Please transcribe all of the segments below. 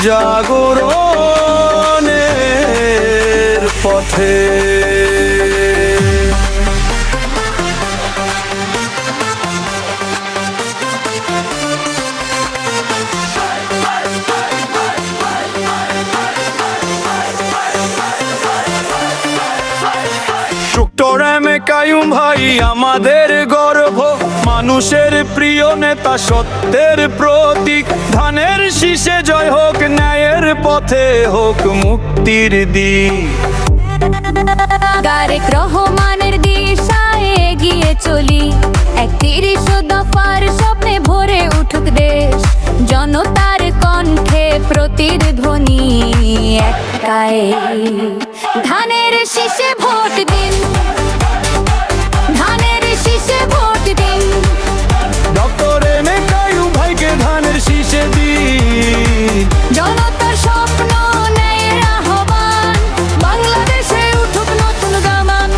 জাগরণের পথে। Doctor M A Qayyum ভাই আমাদের গর্ব, মানুষের প্রিয় নেতা, সত্যের প্রতীক। ধানের শীষে জয় হোক, ন্যায়ের পথে হোক মুক্তির দিক। তারেক রহমানের দিশায় এগিয়ে চলি, ৩১ দফার স্বপ্নে ভরে উঠুক দেশ। জনতার কণ্ঠে প্রতিধ্বনি একটাই, ধানের শীষে ভোট দিন, ধানের শীষে ভোট দিন। ডক্টর এম এ কাইয়ুম ভাইকে ধানের শীষে দিন। জনতার স্বপ্ন ন্যায়ের আহ্বান, বাংলাদেশে উঠুক নতুন গামান।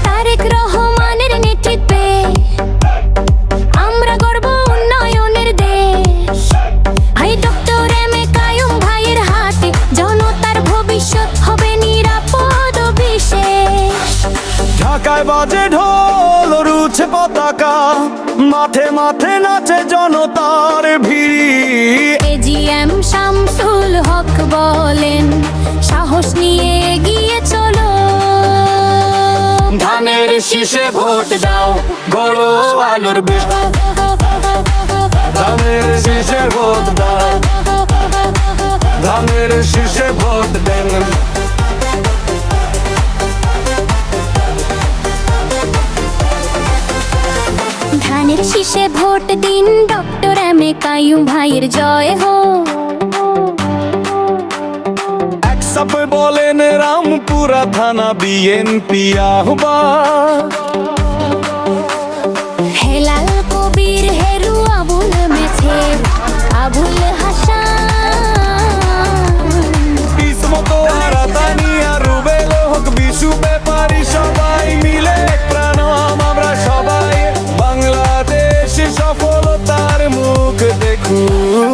তারেক রহমানের নেতৃত্বে আমরা গর্ব উন্নয়নের দেশ। ভাই ডক্টর এম এ কাইয়ুম ভাইয়ের হাতে জনতার ভবিষ্যৎ হবে নিরাপদ ও বিশেষ। ঢাকায় বাজে ঢোল, রুছে পতাকা, মাঠে মাঠে নাচে জনতার ভিড়ি। এজিএম শামসুল হক বলেন, সাহস নিয়ে এগিয়ে চলো। ধানের শীষে ভোট দাও, গড়ো আলোর বেশ। ধানের শীষে ভোট দাও, ধানের শীষে ভোট দেন। ধানের শীষে ভোট দিন, ডক্টর এম এ কাইয়ুম ভাইয়ের জয় হোক। একসাপ বলেন রামপুরা থানা বিএনপি আহ্বান। হেলাল কবির হেরু আবুল মেছে, আবুল হাসান। কিসমত আরাতানিয়া রুবেল হোক, বিশু ব্যাপারী সবাই মিলে এক প্রাণম আমরা সবাই। বাংলাদেশ সফলতার মুখ দেখুন।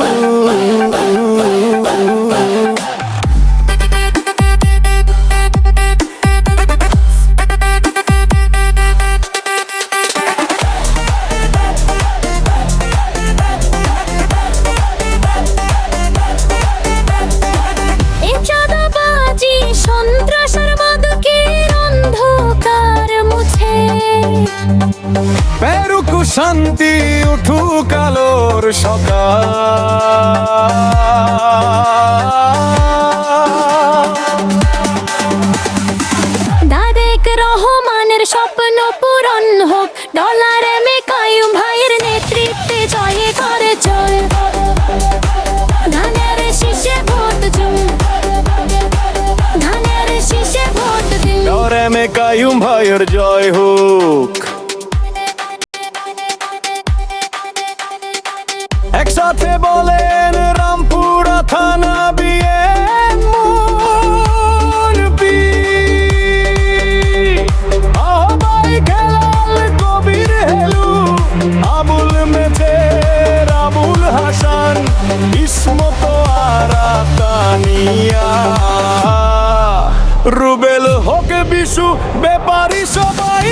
এ চাঁদাবাজি সন্ত্রাসের মাদকের অন্ধকার মুছে। পেরুক শান্তি উঠুক আলোর সকাল। তারেক রহমানের স্বপ্ন পূরণ হোক, ডলার এম এ কাইয়ুম ভাইয়ের নেতৃত্বে জয়ে করে জয়। ধানের শীষে ভোট দিন, ধানের শীষে ভোট দিন। ডক্টর এম এ কাইয়ুম ভাইয়ের জয় হোক। একসাথে বলেন রামপুরা থানা বিএনপি। আহ্বাই খেলাল কবির হেলু, আবুল মেছের আবুল হাসান, ইসমত আরাতানিয়া রুবেল হোক, বিশু ব্যাপারী সবাই